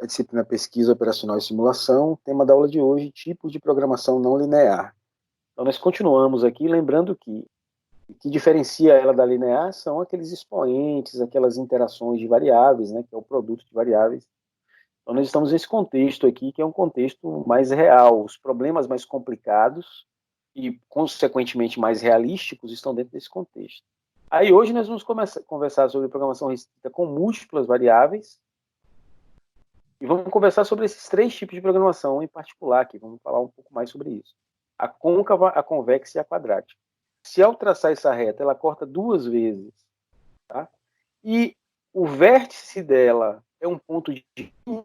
disciplina Pesquisa Operacional e Simulação, tema da aula de hoje, tipos de programação não linear. Então, nós continuamos aqui, lembrando que o que diferencia ela da linear são aqueles expoentes, aquelas interações de variáveis, né, que é o produto de variáveis. Então, nós estamos nesse contexto aqui, que é um contexto mais real. Os problemas mais complicados e, consequentemente, mais realísticos estão dentro desse contexto. Aí, hoje, nós vamos conversar sobre programação restrita com múltiplas variáveis e vamos conversar sobre esses três tipos de programação em particular aqui. Vamos falar um pouco mais sobre isso. A côncava, a convexa e a quadrática. Se ao traçar essa reta, ela corta duas vezes, tá? E o vértice dela é um ponto de 1,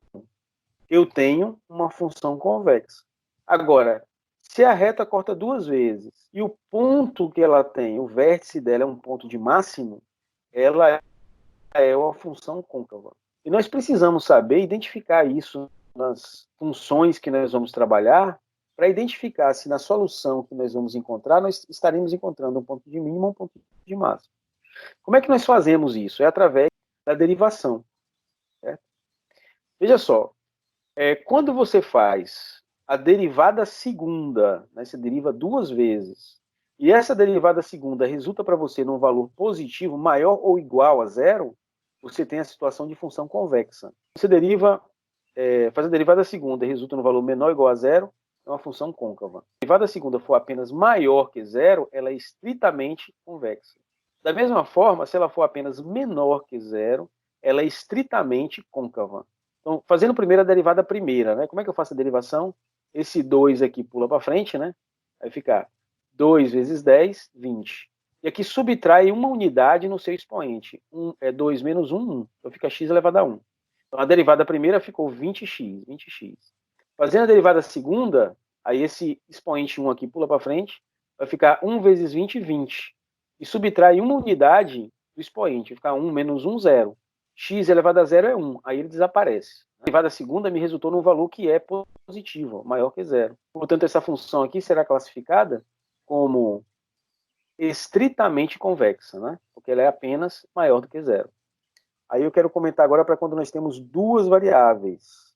eu tenho uma função convexa. Agora, se a reta corta duas vezes e o ponto que ela tem, o vértice dela é um ponto de máximo, ela é uma função côncava. E nós precisamos saber identificar isso nas funções que nós vamos trabalhar, para identificar se na solução que nós vamos encontrar, nós estaremos encontrando um ponto de mínimo ou um ponto de máximo. Como é que nós fazemos isso? É através da derivação. Certo? Veja só, quando você faz a derivada segunda, né, você deriva duas vezes, e essa derivada segunda resulta para você num valor positivo maior ou igual a zero, você tem a situação de função convexa. Você faz a derivada segunda e resulta no valor menor ou igual a zero, é uma função côncava. Se a derivada segunda for apenas maior que zero, ela é estritamente convexa. Da mesma forma, se ela for apenas menor que zero, ela é estritamente côncava. Então, fazendo primeiro a derivada primeira, né? Como é que eu faço a derivação? Esse 2 aqui pula para frente, né? Vai ficar 2 vezes 10, 20. E aqui subtrai uma unidade no seu expoente. 2 menos 1, 1. Então fica x elevado a 1. Então a derivada primeira ficou 20x, 20x. Fazendo a derivada segunda, aí esse expoente 1 aqui pula para frente, vai ficar 1 vezes 20, 20. E subtrai uma unidade do expoente, vai ficar 1 menos 1, 0. X elevado a 0 é 1, aí ele desaparece. A derivada segunda me resultou num valor que é positivo, maior que 0. Portanto, essa função aqui será classificada como estritamente convexa, né? Porque ela é apenas maior do que 0. Aí eu quero comentar agora para quando nós temos duas variáveis.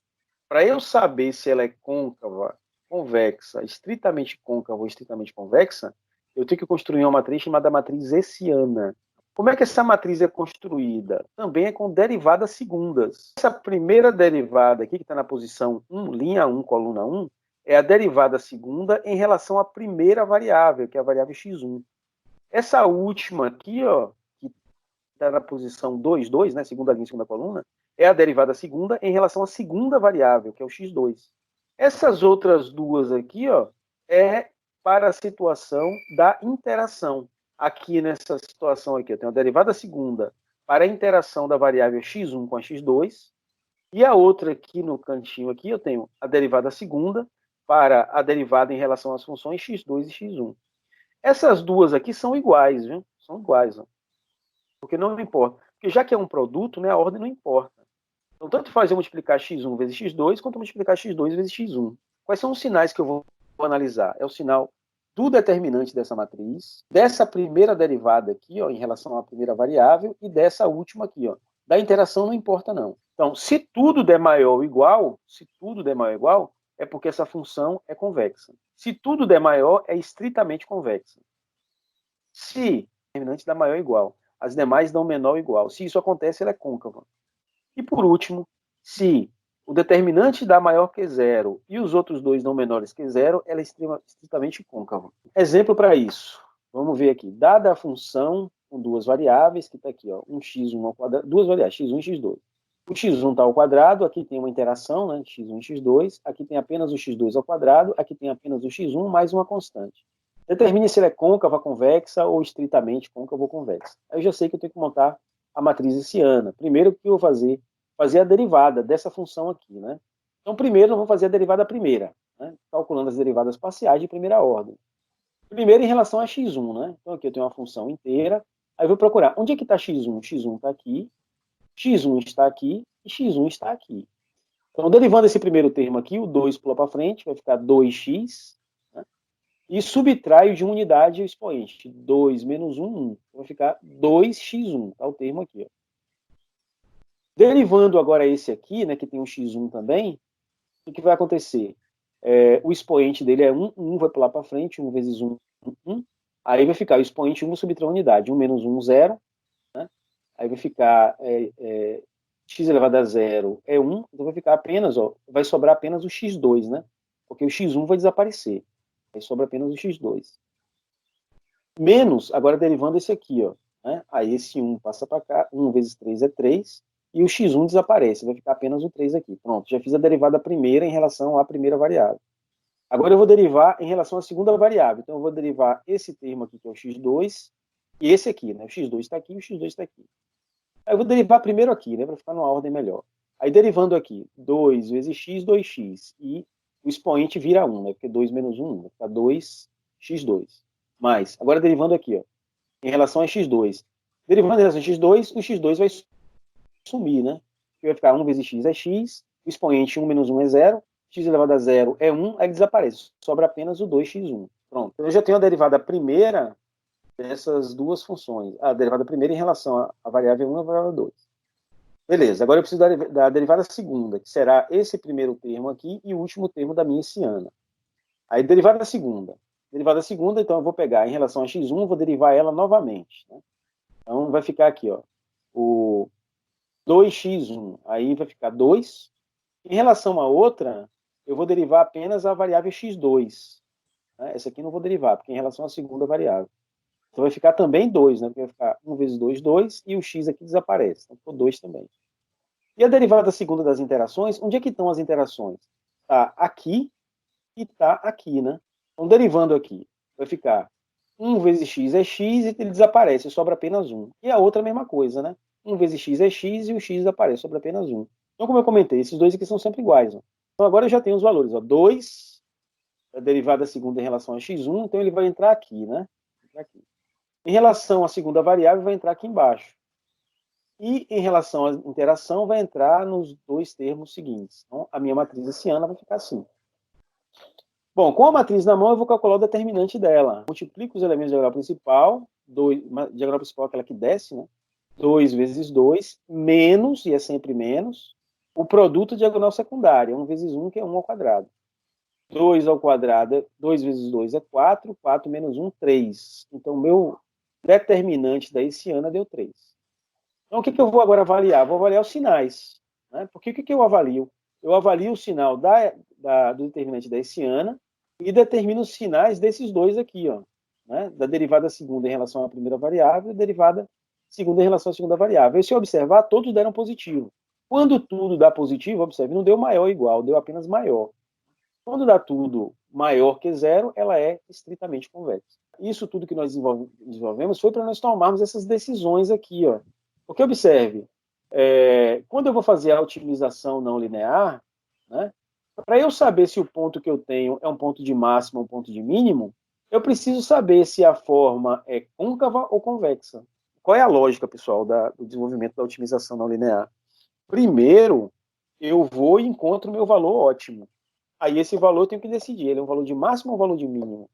Para eu saber se ela é côncava, convexa, estritamente côncava ou estritamente convexa, eu tenho que construir uma matriz chamada matriz hessiana. Como é que essa matriz é construída? Também é com derivadas segundas. Essa primeira derivada aqui, que está na posição 1, linha 1, coluna 1, é a derivada segunda em relação à primeira variável, que é a variável x1. Essa última aqui, ó, que está na posição 2, 2, né, segunda linha, segunda coluna, é a derivada segunda em relação à segunda variável, que é o x2. Essas outras duas aqui, ó, é para a situação da interação. Aqui nessa situação aqui, eu tenho a derivada segunda para a interação da variável x1 com a x2, e a outra aqui no cantinho aqui, eu tenho a derivada segunda para a derivada em relação às funções x2 e x1. Essas duas aqui são iguais, viu? São iguais, ó. Porque não importa. Porque já que é um produto, né, a ordem não importa. Então, tanto faz eu multiplicar x1 vezes x2, quanto multiplicar x2 vezes x1. Quais são os sinais que eu vou analisar? É o sinal do determinante dessa matriz, dessa primeira derivada aqui, ó, em relação à primeira variável, e dessa última aqui, ó. Da interação não importa, não. Então, se tudo der maior ou igual, é porque essa função é convexa. Se tudo der maior, é estritamente convexa. Se o determinante dá maior ou igual, as demais dão menor ou igual. Se isso acontece, ela é côncava. E por último, se o determinante dá maior que zero e os outros dois dão menores que zero, ela é estritamente côncava. Exemplo para isso. Vamos ver aqui. Dada a função com duas variáveis, que está aqui, ó, um x1 ao quadrado, duas variáveis, x1 e x2. O x1 está ao quadrado, aqui tem uma interação, né, x1 e x2, aqui tem apenas o x2 ao quadrado, aqui tem apenas o x1 mais uma constante. Determine se ela é côncava, convexa ou estritamente côncava ou convexa. Aí eu já sei que eu tenho que montar a matriz hessiana. Primeiro, o que eu vou fazer? Fazer a derivada dessa função aqui, né? Então, primeiro, eu vou fazer a derivada primeira, né? Calculando as derivadas parciais de primeira ordem. Primeiro, em relação a x1, né? Então, aqui eu tenho uma função inteira. Aí eu vou procurar. Onde é que está x1? X1 está aqui, x1 está aqui e x1 está aqui. Então, derivando esse primeiro termo aqui, o 2 pula para frente, vai ficar 2x, né? E subtraio de uma unidade o expoente. 2 menos 1, 1. Vai ficar 2x1, tá o termo aqui, ó. Derivando agora esse aqui, né, que tem um x1 também, o que vai acontecer? O expoente dele é 1, 1 vai pular para frente, 1 vezes 1, 1. Aí vai ficar o expoente 1 subtrai a unidade, 1 menos 1, 0. Né? Aí vai ficar x elevado a 0 é 1, então vai ficar apenas, ó, vai sobrar apenas o x2, né? Porque o x1 vai desaparecer. Aí sobra apenas o x2. Menos, agora derivando esse aqui, ó. Né? Aí esse 1 passa para cá, 1 vezes 3 é 3, e o x1 desaparece, vai ficar apenas o 3 aqui. Pronto, já fiz a derivada primeira em relação à primeira variável. Agora eu vou derivar em relação à segunda variável. Então eu vou derivar esse termo aqui, que é o x2, e esse aqui, né? O x2 está aqui e o x2 está aqui. Aí eu vou derivar primeiro aqui, né? Para ficar numa ordem melhor. Aí derivando aqui, 2 vezes x, 2x. E o expoente vira 1, né? Porque 2 menos 1, vai ficar 2x2. Mais, agora derivando aqui, ó, em relação a x2. Derivando em relação a x2, o x2 vai sumir, né? Vai ficar 1 vezes x é x, o expoente 1 menos 1 é 0, x elevado a 0 é 1, aí desaparece. Sobra apenas o 2x1. Pronto. Eu já tenho a derivada primeira dessas duas funções. A derivada primeira em relação à variável 1 e à variável 2. Beleza, agora eu preciso da derivada segunda, que será esse primeiro termo aqui e o último termo da minha essiana. Aí, derivada segunda. Derivada segunda, então eu vou pegar em relação a x1, vou derivar ela novamente. Né? Então vai ficar aqui, ó, o 2x1, aí vai ficar 2. Em relação à outra, eu vou derivar apenas a variável x2. Né? Essa aqui não vou derivar, porque é em relação à segunda variável. Então vai ficar também 2, né? Porque vai ficar 1 vezes 2, 2, e o x aqui desaparece. Então ficou 2 também. E a derivada segunda das interações, onde é que estão as interações? Está aqui e está aqui, né? Então, derivando aqui, vai ficar 1 vezes x é x e ele desaparece, sobra apenas 1. E a outra a mesma coisa, né? 1 vezes x é x e o x desaparece, sobra apenas 1. Então, como eu comentei, esses dois aqui são sempre iguais. Ó. Então, agora eu já tenho os valores. Ó. 2, a derivada segunda em relação a x1, então ele vai entrar aqui, né? Aqui. Em relação à segunda variável, vai entrar aqui embaixo. E em relação à interação, vai entrar nos dois termos seguintes. Então, a minha matriz essiana vai ficar assim. Bom, com a matriz na mão, eu vou calcular o determinante dela. Multiplico os elementos da diagonal principal, diagonal principal é aquela que desce, né? 2 vezes 2, menos, e é sempre menos, o produto diagonal secundária, 1 vezes 1, que é 1 ao quadrado. 2 ao quadrado, 2 vezes 2 é 4, 4 menos 1, 3. Então, o meu determinante da essiana deu 3. Então, o que eu vou agora avaliar? Vou avaliar os sinais. Né? Porque o que eu avalio? Eu avalio o sinal do determinante da essiana e determino os sinais desses dois aqui, ó, né? Da derivada segunda em relação à primeira variável e da derivada segunda em relação à segunda variável. E se observar, todos deram positivo. Quando tudo dá positivo, observe, não deu maior ou igual, deu apenas maior. Quando dá tudo maior que zero, ela é estritamente convexa. Isso tudo que nós desenvolvemos foi para nós tomarmos essas decisões aqui, ó. Porque observe, quando eu vou fazer a otimização não linear, né, para eu saber se o ponto que eu tenho é um ponto de máximo ou um ponto de mínimo, eu preciso saber se a forma é côncava ou convexa. Qual é a lógica, pessoal, do desenvolvimento da otimização não linear? Primeiro, eu vou e encontro o meu valor ótimo. Aí esse valor eu tenho que decidir, ele é um valor de máximo ou um valor de mínimo?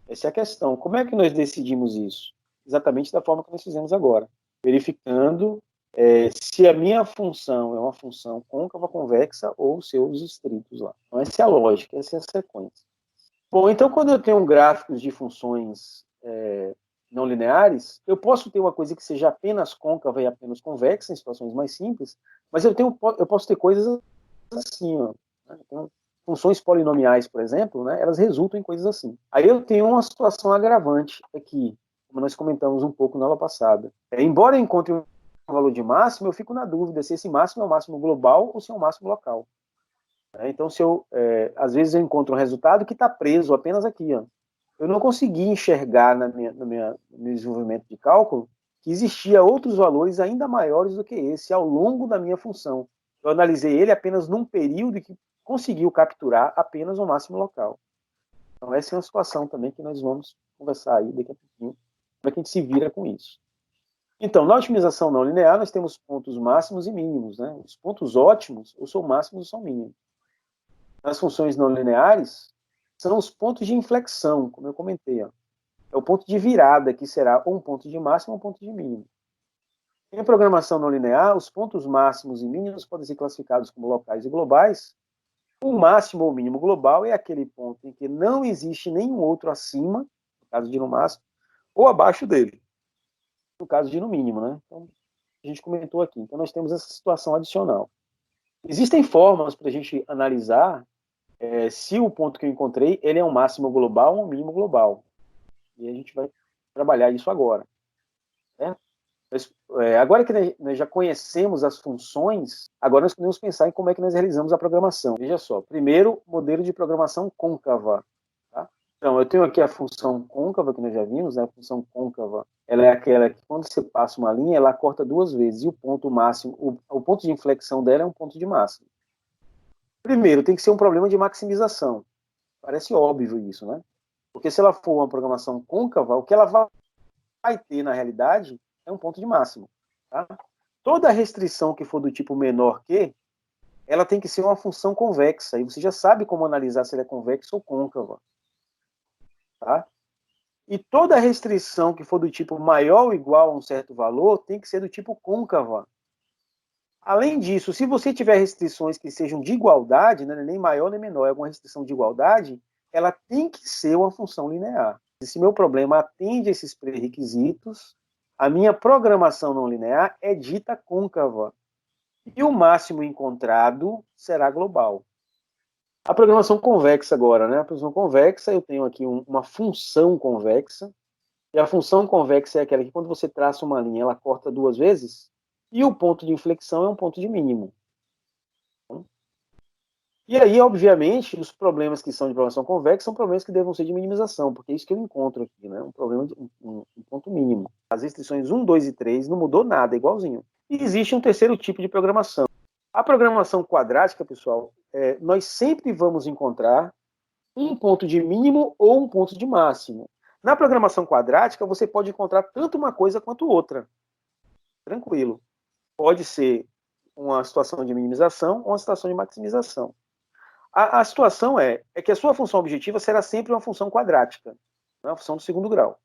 Essa é a questão. Como é que nós decidimos isso? Exatamente da forma que nós fizemos agora. Verificando se a minha função é uma função côncava, convexa ou seus estritos lá. Então essa é a lógica, essa é a sequência. Bom, então quando eu tenho gráficos de funções não lineares, eu posso ter uma coisa que seja apenas côncava e apenas convexa, em situações mais simples, mas eu posso ter coisas assim, ó. Então, funções polinomiais, por exemplo, né, elas resultam em coisas assim. Aí eu tenho uma situação agravante aqui, como nós comentamos um pouco na aula passada. Embora eu encontre um valor de máximo, eu fico na dúvida se esse máximo é o máximo global ou se é o máximo local. Então, às vezes eu encontro um resultado que está preso apenas aqui. Ó. Eu não consegui enxergar no meu desenvolvimento de cálculo que existia outros valores ainda maiores do que esse ao longo da minha função. Eu analisei ele apenas num período que conseguiu capturar apenas o máximo local. Então essa é uma situação também que nós vamos conversar aí daqui a pouquinho, como é que a gente se vira com isso. Então, na otimização não linear, nós temos pontos máximos e mínimos. Né? Os pontos ótimos ou são máximos ou são mínimos. Nas funções não lineares, são os pontos de inflexão, como eu comentei. Ó. É o ponto de virada, que será ou um ponto de máximo ou um ponto de mínimo. Em programação não linear, os pontos máximos e mínimos podem ser classificados como locais e globais. O máximo ou mínimo global é aquele ponto em que não existe nenhum outro acima, no caso de no máximo, ou abaixo dele, no caso de no mínimo, né? Então, a gente comentou aqui. Então, nós temos essa situação adicional. Existem formas para a gente analisar se o ponto que eu encontrei ele é um máximo global ou um mínimo global. E a gente vai trabalhar isso agora. Né? Mas, agora que nós já conhecemos as funções, agora nós podemos pensar em como é que nós realizamos a programação. Veja só, primeiro, modelo de programação côncava. Tá? Então, eu tenho aqui a função côncava, que nós já vimos, né? A função côncava, ela é aquela que quando você passa uma linha, ela corta duas vezes, e o ponto máximo, o ponto de inflexão dela é um ponto de máximo. Primeiro, tem que ser um problema de maximização. Parece óbvio isso, né? Porque se ela for uma programação côncava, o que ela vai ter, na realidade, é um ponto de máximo. Tá? Toda restrição que for do tipo menor que, ela tem que ser uma função convexa. E você já sabe como analisar se ela é convexa ou côncava. Tá? E toda restrição que for do tipo maior ou igual a um certo valor tem que ser do tipo côncava. Além disso, se você tiver restrições que sejam de igualdade, né, nem maior nem menor, é alguma restrição de igualdade, ela tem que ser uma função linear. Se meu problema atende a esses pré-requisitos, a minha programação não linear é dita côncava. E o máximo encontrado será global. A programação convexa agora, né? A programação convexa, eu tenho aqui uma função convexa, e a função convexa é aquela que quando você traça uma linha, ela corta duas vezes, e o ponto de inflexão é um ponto de mínimo. E aí, obviamente, os problemas que são de programação convexa são problemas que devam ser de minimização, porque é isso que eu encontro aqui, né? Um problema de um ponto mínimo. As restrições 1, 2 e 3 não mudou nada, é igualzinho. E existe um terceiro tipo de programação. A programação quadrática, pessoal, nós sempre vamos encontrar um ponto de mínimo ou um ponto de máximo. Na programação quadrática, você pode encontrar tanto uma coisa quanto outra. Tranquilo. Pode ser uma situação de minimização ou uma situação de maximização. A situação é que a sua função objetiva será sempre uma função quadrática, uma função do segundo grau.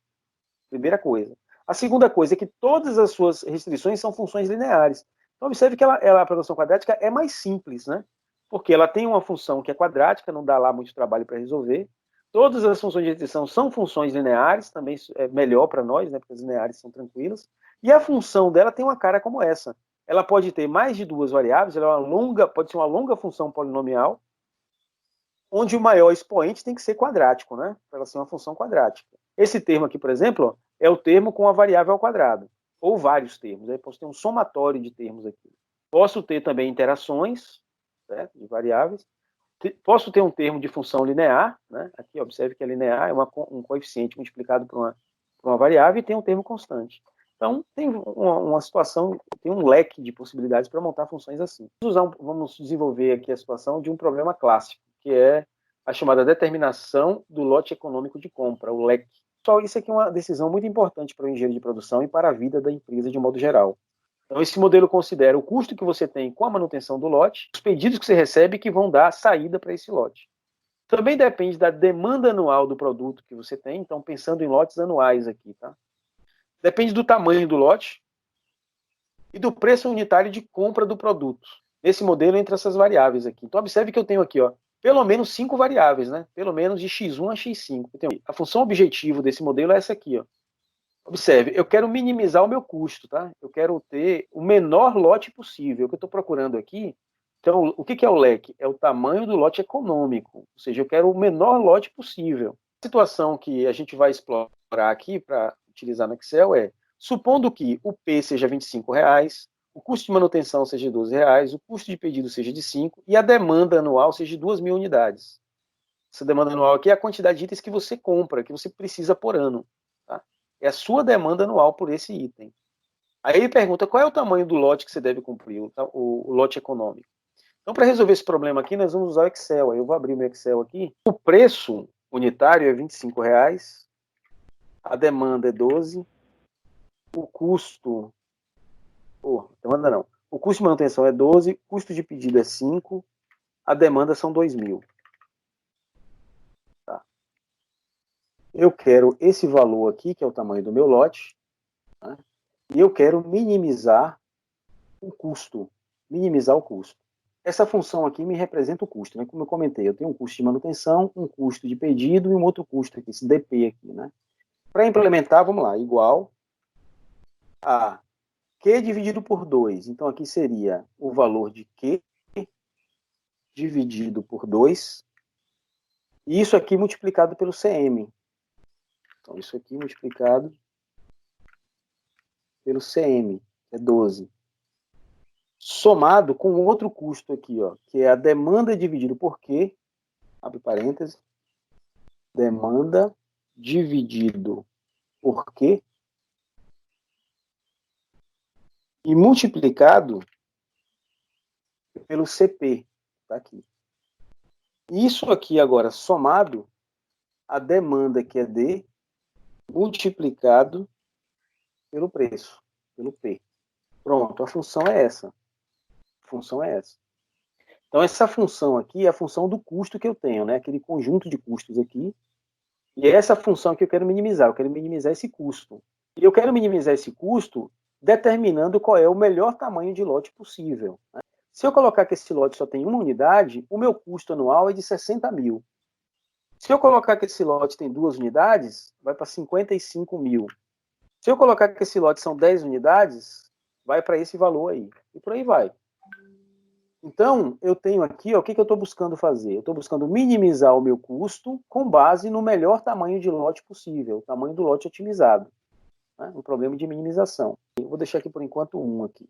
Primeira coisa. A segunda coisa é que todas as suas restrições são funções lineares. Então, observe que a programação quadrática é mais simples, né? Porque ela tem uma função que é quadrática, não dá lá muito trabalho para resolver. Todas as funções de restrição são funções lineares, também é melhor para nós, né? Porque as lineares são tranquilas. E a função dela tem uma cara como essa. Ela pode ter mais de duas variáveis, ela pode ser uma longa função polinomial, onde o maior expoente tem que ser quadrático, né? Para ela ser uma função quadrática. Esse termo aqui, por exemplo, é o termo com a variável ao quadrado, ou vários termos. Aí posso ter um somatório de termos aqui. Posso ter também interações, certo? De variáveis. Posso ter um termo de função linear, né? Aqui, observe que a linear é um coeficiente multiplicado por uma variável e tem um termo constante. Então, tem uma situação, tem um leque de possibilidades para montar funções assim. Vamos desenvolver aqui a situação de um problema clássico, que é a chamada determinação do lote econômico de compra, o LEC. Só isso aqui é uma decisão muito importante para o engenheiro de produção e para a vida da empresa de modo geral. Então, esse modelo considera o custo que você tem com a manutenção do lote, os pedidos que você recebe que vão dar saída para esse lote. Também depende da demanda anual do produto que você tem, então pensando em lotes anuais aqui, tá? Depende do tamanho do lote e do preço unitário de compra do produto. Nesse modelo, entre essas variáveis aqui. Então, observe que eu tenho aqui, ó, pelo menos 5 variáveis, né? Pelo menos de x1 a x5. A função objetivo desse modelo é essa aqui, ó. Observe, eu quero minimizar o meu custo, tá? Eu quero ter o menor lote possível. O que eu estou procurando aqui, então, o que é o LEC? É o tamanho do lote econômico. Ou seja, eu quero o menor lote possível. A situação que a gente vai explorar aqui para utilizar no Excel é, supondo que o P seja R$ 25, o custo de manutenção seja R$ 12, o custo de pedido seja de 5 e a demanda anual seja de 2.000 unidades. Essa demanda anual aqui é a quantidade de itens que você compra, que você precisa por ano. Tá? É a sua demanda anual por esse item. Aí ele pergunta qual é o tamanho do lote que você deve cumprir, o lote econômico. Então, para resolver esse problema aqui, nós vamos usar o Excel. Aí eu vou abrir o meu Excel aqui. O preço unitário é R$ 25, a demanda é 12, o custo... demanda não. O custo de manutenção é 12, o custo de pedido é 5, a demanda são 2.000. Tá. Eu quero esse valor aqui, que é o tamanho do meu lote, tá? E eu quero minimizar o custo. Minimizar o custo. Essa função aqui me representa o custo, né? Como eu comentei, eu tenho um custo de manutenção, um custo de pedido e um outro custo aqui, esse DP aqui, né? Para implementar, vamos lá, igual a Q dividido por 2. Então, aqui seria o valor de Q dividido por 2. E isso aqui multiplicado pelo CM. Então, isso aqui multiplicado pelo CM, que é 12. Somado com outro custo aqui, ó, que é a demanda dividido por Q, abre parênteses, demanda dividido por Q, e multiplicado pelo CP, tá aqui. Isso aqui agora somado a demanda que é D, multiplicado pelo preço, pelo P. Pronto, a função é essa. A função é essa. Então, essa função aqui é a função do custo que eu tenho, né? Aquele conjunto de custos aqui. E é essa função que eu quero minimizar. Eu quero minimizar esse custo. E eu quero minimizar esse custo determinando qual é o melhor tamanho de lote possível, né? Se eu colocar que esse lote só tem uma unidade, o meu custo anual é de 60 mil. Se eu colocar que esse lote tem 2 unidades, vai para 55 mil. Se eu colocar que esse lote são 10 unidades, vai para esse valor aí. E por aí vai. Então, eu tenho aqui, ó, o que eu estou buscando fazer? Eu estou buscando minimizar o meu custo com base no melhor tamanho de lote possível, o tamanho do lote otimizado, né? Um problema de minimização. Eu vou deixar aqui por enquanto 1 aqui.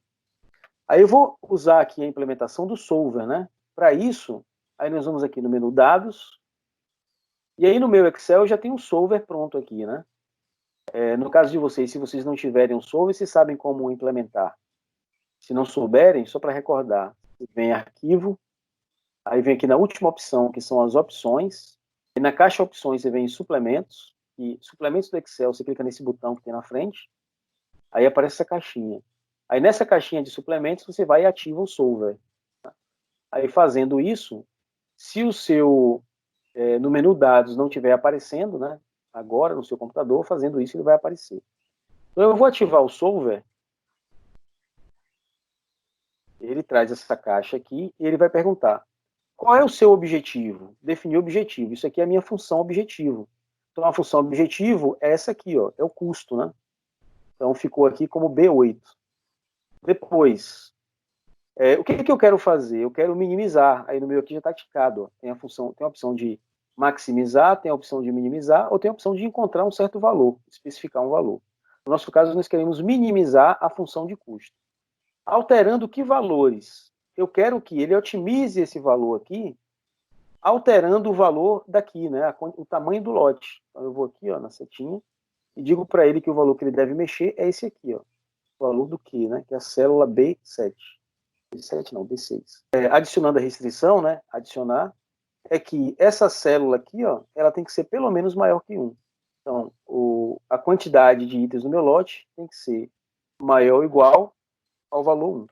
Aí eu vou usar aqui a implementação do solver, né? Para isso, aí nós vamos aqui no menu dados, e aí no meu Excel eu já tenho um solver pronto aqui, né? No caso de vocês, se vocês não tiverem um solver, vocês sabem como implementar. Se não souberem, só para recordar, vem arquivo, aí vem aqui na última opção, que são as opções, e na caixa opções você vem em suplementos, e suplementos do Excel, você clica nesse botão que tem na frente, aí aparece essa caixinha. Aí nessa caixinha de suplementos você vai e ativa o solver. Aí fazendo isso, se o seu, no menu dados não estiver aparecendo, né, agora no seu computador, fazendo isso ele vai aparecer. Então eu vou ativar o solver, ele traz essa caixa aqui e ele vai perguntar: qual é o seu objetivo? Definir o objetivo. Isso aqui é a minha função objetivo. Então, a função objetivo é essa aqui, ó, é o custo, né? Então, ficou aqui como B8. Depois, o que eu quero fazer? Eu quero minimizar. Aí no meu aqui já está ticado. Ó. Tem a opção de maximizar, tem a opção de minimizar, ou tem a opção de encontrar um certo valor, especificar um valor. No nosso caso, nós queremos minimizar a função de custo. Alterando que valores? Eu quero que ele otimize esse valor aqui, alterando o valor daqui, né, o tamanho do lote. Então eu vou aqui, ó, na setinha, e digo para ele que o valor que ele deve mexer é esse aqui, ó, o valor do Q, né, que é a célula B7. B7 não, B6. Adicionando a restrição, né, adicionar, é que essa célula aqui, ó, ela tem que ser pelo menos maior que 1. Então, a quantidade de itens no meu lote tem que ser maior ou igual ao valor 1.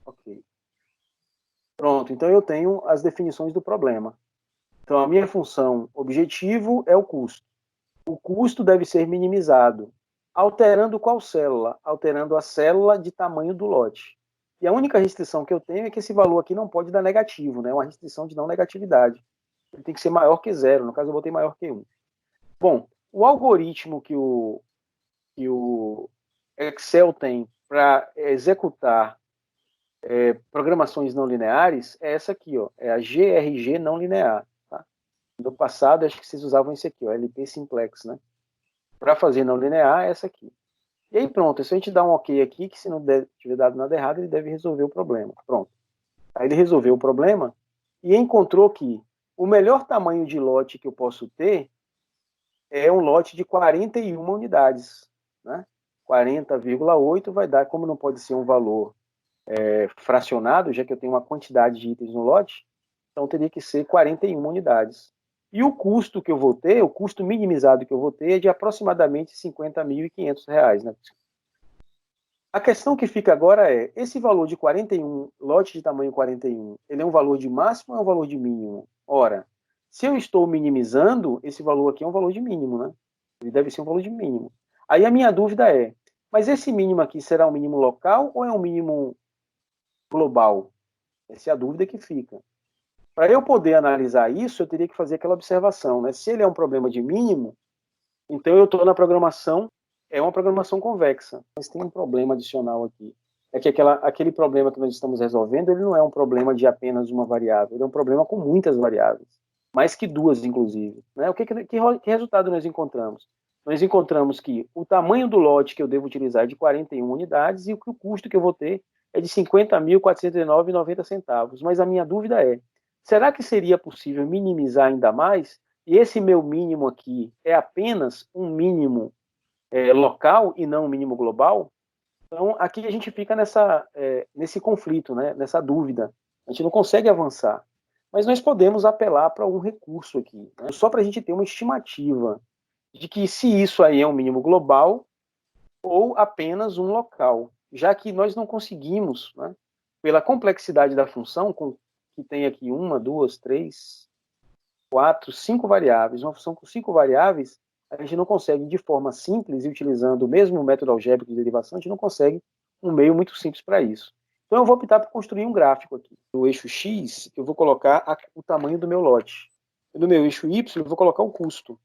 Ok. Pronto, então eu tenho as definições do problema. Então, a minha função objetivo é o custo. O custo deve ser minimizado. Alterando qual célula? Alterando a célula de tamanho do lote. E a única restrição que eu tenho é que esse valor aqui não pode dar negativo, né? Uma restrição de não negatividade. Ele tem que ser maior que 0. No caso, eu botei maior que 1. Bom, o algoritmo que o Excel tem para executar programações não lineares é essa aqui, ó, é a GRG não linear. Tá? No passado, acho que vocês usavam esse aqui, ó, LP Simplex, né? Para fazer não linear, é essa aqui. E aí pronto, se a gente dá um ok aqui, que se não tiver dado nada errado, ele deve resolver o problema. Pronto. Aí ele resolveu o problema e encontrou que o melhor tamanho de lote que eu posso ter é um lote de 41 unidades. Né? 40,8 vai dar, como não pode ser um valor fracionado, já que eu tenho uma quantidade de itens no lote, então teria que ser 41 unidades. E o custo que eu vou ter, o custo minimizado que eu vou ter é de aproximadamente R$ 50.500. Né? A questão que fica agora é, esse valor de 41, lote de tamanho 41, ele é um valor de máximo ou é um valor de mínimo? Ora, se eu estou minimizando, esse valor aqui é um valor de mínimo, né? Ele deve ser um valor de mínimo. Aí a minha dúvida é, Mas esse mínimo aqui será um mínimo local ou é um mínimo global? Essa é a dúvida que fica. Para eu poder analisar isso, eu teria que fazer aquela observação, né? Se ele é um problema de mínimo, então eu estou na programação, é uma programação convexa. Mas tem um problema adicional aqui. É que aquele problema que nós estamos resolvendo, ele não é um problema de apenas uma variável, ele é um problema com muitas variáveis. Mais que duas, inclusive. Né? Que resultado nós encontramos? Nós encontramos que o tamanho do lote que eu devo utilizar é de 41 unidades e que o custo que eu vou ter é de R$ 50.409,90. Mas a minha dúvida é, será que seria possível minimizar ainda mais? E esse meu mínimo aqui é apenas um mínimo local e não um mínimo global? Então, aqui a gente fica nesse conflito, né? Nessa dúvida. A gente não consegue avançar. Mas nós podemos apelar para um recurso aqui, né? Só para a gente ter uma estimativa de que se isso aí é um mínimo global ou apenas um local, já que nós não conseguimos, né, pela complexidade da função, que tem aqui 1, 2, 3, 4, 5 variáveis, uma função com 5 variáveis, a gente não consegue de forma simples, e utilizando o mesmo método algébrico de derivação, a gente não consegue um meio muito simples para isso. Então eu vou optar por construir um gráfico aqui. No eixo X, eu vou colocar o tamanho do meu lote. E no meu eixo Y, eu vou colocar o custo.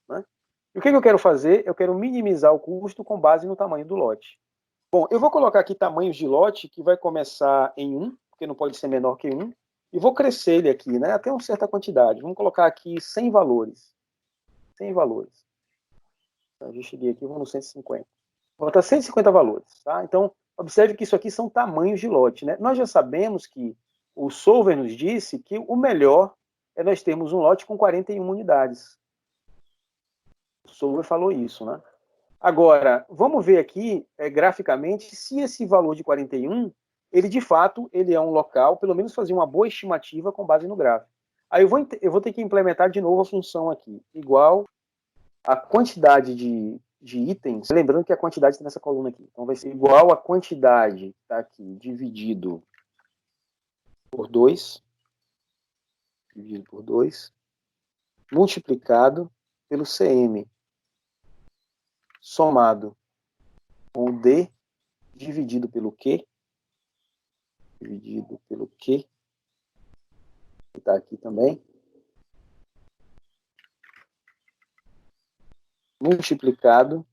Né? E o que eu quero fazer? Eu quero minimizar o custo com base no tamanho do lote. Bom, eu vou colocar aqui tamanhos de lote que vai começar em 1, porque não pode ser menor que 1, e vou crescer ele aqui, né, até uma certa quantidade. Vamos colocar aqui 100 valores. 100 valores. Então, eu já cheguei aqui, vou no 150. Vou botar 150 valores. Tá? Então, observe que isso aqui são tamanhos de lote. Né? Nós já sabemos que o Solver nos disse que o melhor é nós termos um lote com 41 unidades. O Solver falou isso, né? Agora, vamos ver aqui, graficamente, se esse valor de 41, ele de fato ele é um local, pelo menos fazer uma boa estimativa com base no gráfico. Aí eu vou ter que implementar de novo a função aqui, igual a quantidade de itens, lembrando que a quantidade está nessa coluna aqui, então vai ser igual a quantidade, está aqui, dividido por 2, multiplicado pelo CM, somado com o D, dividido pelo Q, que está aqui também, multiplicado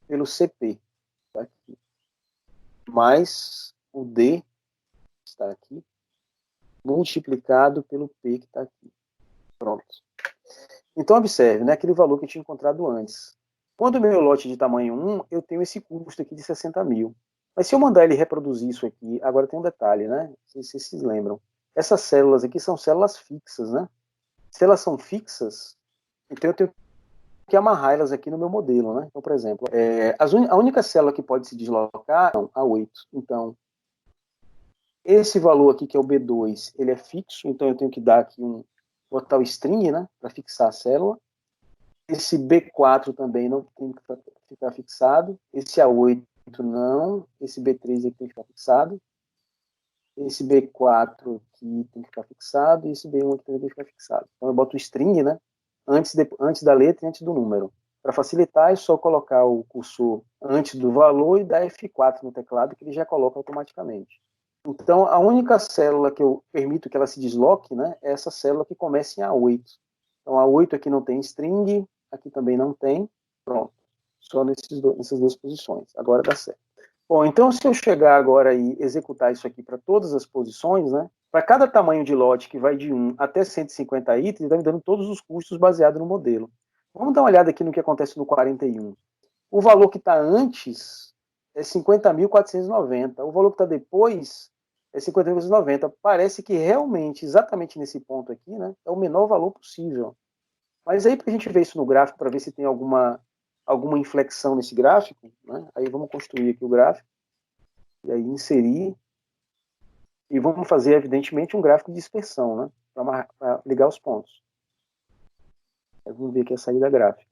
pelo CP, está aqui, mais o D, está aqui, multiplicado pelo P, que está aqui. Pronto. Então, observe, né, aquele valor que eu tinha encontrado antes. Quando o meu lote de tamanho 1, eu tenho esse custo aqui de 60 mil. Mas se eu mandar ele reproduzir isso aqui, agora tem um detalhe, né? Não sei se vocês se lembram. Essas células aqui são células fixas, né? Se elas são fixas, então eu tenho que amarrar elas aqui no meu modelo, né? Então, por exemplo, a única célula que pode se deslocar é a 8. Então, esse valor aqui, que é o B2, ele é fixo, então eu tenho que dar aqui botar o string, né? Para fixar a célula. Esse B4 também não tem que ficar fixado. Esse A8 não. Esse B3 aqui tem que ficar fixado. Esse B4 aqui tem que ficar fixado. E esse B1 aqui também tem que ficar fixado. Então eu boto o string, né? Antes da letra e antes do número. Para facilitar, é só colocar o cursor antes do valor e dar F4 no teclado, que ele já coloca automaticamente. Então, a única célula que eu permito que ela se desloque, né, é essa célula que começa em A8. Então, A8 aqui não tem string, aqui também não tem, pronto. Só nessas duas posições. Agora dá certo. Bom, então se eu chegar agora e executar isso aqui para todas as posições, né, para cada tamanho de lote que vai de 1 até 150 itens, ele vai me dando todos os custos baseados no modelo. Vamos dar uma olhada aqui no que acontece no 41. O valor que está antes é 50.490. O valor que está depois é 50.490. Parece que realmente, exatamente nesse ponto aqui, né, é o menor valor possível. Mas aí, para a gente ver isso no gráfico, para ver se tem alguma inflexão nesse gráfico, né, aí vamos construir aqui o gráfico, e aí inserir, e vamos fazer, evidentemente, um gráfico de dispersão, né, para ligar os pontos. Aí vamos ver aqui a saída gráfica.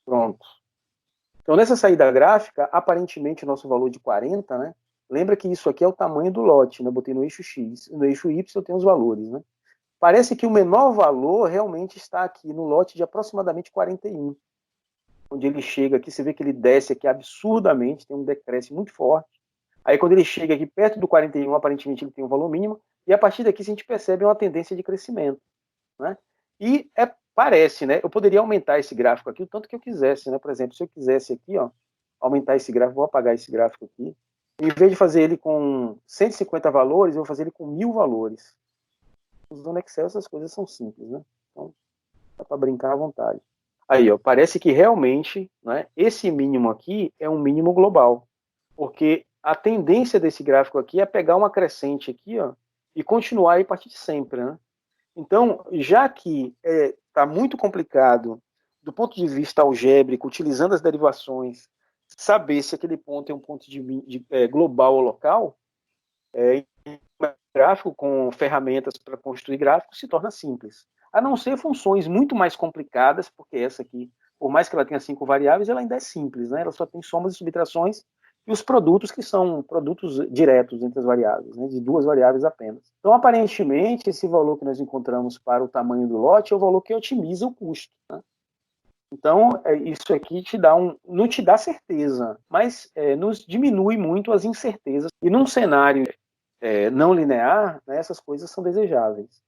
Pronto. Então, nessa saída gráfica, aparentemente, o nosso valor de 40, né, lembra que isso aqui é o tamanho do lote, né, eu botei no eixo X, no eixo Y eu tenho os valores, né. Parece que o menor valor realmente está aqui no lote de aproximadamente 41. onde ele chega aqui, você vê que ele desce aqui absurdamente, tem um decréscimo muito forte. Aí quando ele chega aqui perto do 41, aparentemente ele tem um valor mínimo, e a partir daqui a gente percebe uma tendência de crescimento, né? E parece, né? Eu poderia aumentar esse gráfico aqui o tanto que eu quisesse, né? Por exemplo, se eu quisesse aqui, ó, aumentar esse gráfico, vou apagar esse gráfico aqui. Em vez de fazer ele com 150 valores, eu vou fazer ele com 1000 valores. Usando Excel, essas coisas são simples, né? Então, dá para brincar à vontade. Aí, ó, parece que realmente, né, esse mínimo aqui é um mínimo global, porque a tendência desse gráfico aqui é pegar uma crescente aqui, ó, e continuar aí a partir de sempre, né? Então, já que está muito complicado, do ponto de vista algébrico, utilizando as derivações, saber se aquele ponto é um ponto global ou local, gráfico com ferramentas para construir gráficos se torna simples. A não ser funções muito mais complicadas, porque essa aqui, por mais que ela tenha 5 variáveis, ela ainda é simples, né? Ela só tem somas e subtrações e os produtos que são produtos diretos entre as variáveis, né? De 2 variáveis apenas. Então, aparentemente, esse valor que nós encontramos para o tamanho do lote é o valor que otimiza o custo, né? Então, isso aqui não te dá certeza, mas nos diminui muito as incertezas. E num cenário não linear, né, essas coisas são desejáveis.